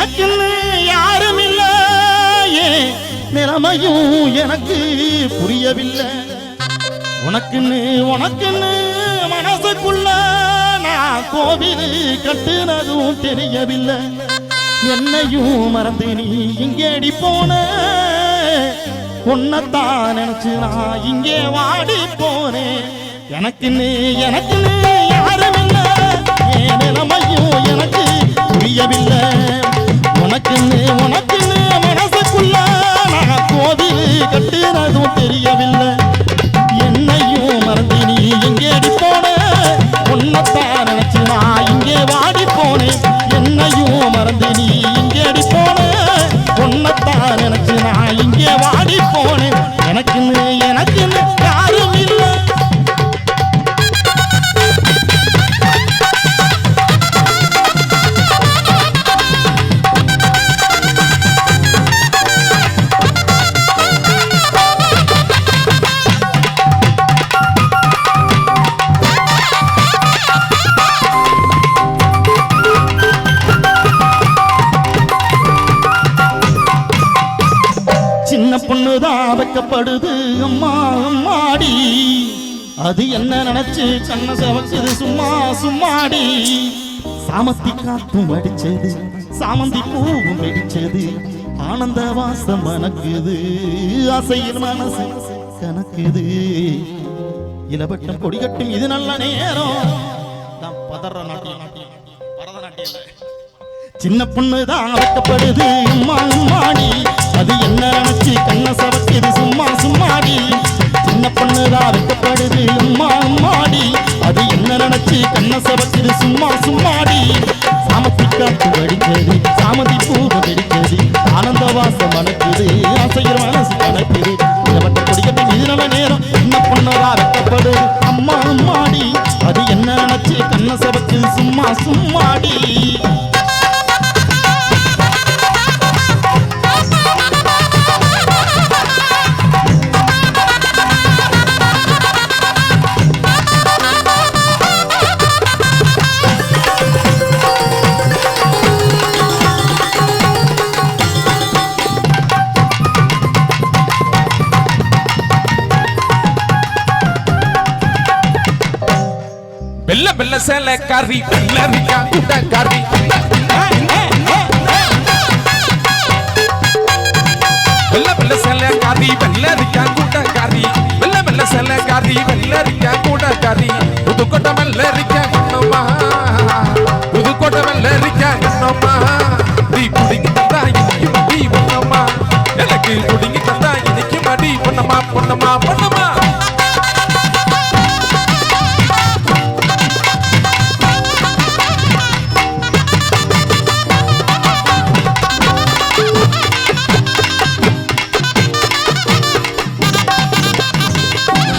எனக்குன்னு யாரும் இல்ல நிலைமையும் எனக்கு புரியவில்லை உனக்குன்னு உனக்குன்னு மனசுக்குள்ள நான் கோவில் கட்டுனதும் தெரியவில்லை என்னையும் மறந்து நீ இங்கேடி போன உன்னைத்தான் நினைச்சு நான் இங்கே வாடி போனேன் எனக்குன்னு எனக்குன்னு யாரும் இல்லை என் நிலைமையும் எனக்கு புரியவில்லை உனக்குன்னு உனக்குன்னு மனசுக்குள்ள நான் கோவில் கட்டுனதும் தெரியவில்லை என்னையும் மறந்து நீ எங்கேடி போன உன்னைத்தான் நினைச்சு நான் இங்கே வாடி போனேன் என்னையும் மறந்து நீ எங்கேடி போன உன்னைத்தான் நினைச்சு நான் இங்கே வாடி போனேன் எனக்குன்னு எனக்குன்னு யாரும் இல்லை பொண்ணுதான் வைக்கப்படுது அம்மா அம்மாடி அது என்ன நினைச்சு கண்ண சவக்குது சும்மா சும்மாடி சாமத்தி காத்தும் அடிச்சது சாமந்தி பூவும் வெடிச்சது ஆனந்த வாசம் மணக்குது அசையில் மனசு கணக்குது இளவட்டம் கொடிகட்டும் இது நல்ல நேரம் பதற நாட்டியம் பரதநாட்டியம் சின்ன பொண்ணுதான் வைக்கப்படுது அம்மா அம்மாடி அது என்ன நினைச்சு கண்ண சவக்குது சும்மா சும்மாடி சின்ன பொண்ணுதான் வைக்கப்படுது அம்மா அம்மாடி அது என்ன நினைச்சு கண்ண சவக்குது சும்மா சும்மாடி சாமத்தி காத்து வெடிச்சது சாமந்தி பூவு வெடிச்சது ஆனந்த வாசம் மணக்குது ஆசையில் மனசு கணக்குது இளவட்ட கொடிக்கட்டும் இது நல்ல நேரம் சின்ன பொண்ணுதான் வைக்கப்படுது அம்மா அம்மாடி அது என்ன நினைச்சு கண்ண சவக்குது சும்மா சும்மாடி பெல்ல பெல்ல சேல கறி பெல்லரிக்கா குட கறி பெல்ல பெல்ல சேல கறி பெல்லரிக்கா குட கறி பெல்ல பெல்ல சேல கறி பெல்லரிக்கா குட கறி புதுக்கோட்டை மெல்லரிக்கா கண்ணம்மா புதுக்கோட்டை மெல்லரிக்கா கண்ணம்மா நீ குடிங்கி தந்தா இன்னைக்கு மடி பொண்ணம்மா எனக்கு குடிங்கி தந்தா இன்னைக்கு மடி பொண்ணம்மா பொண்ணம்மா பொண்ணம்மா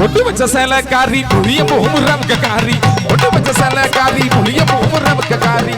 ஒட்டு வச்ச சேலக்காரி புளிய போமுறவுக்கு காரி ஒட்டு வச்ச சேலக்காரி புளிய போமுறவுக்கு காரி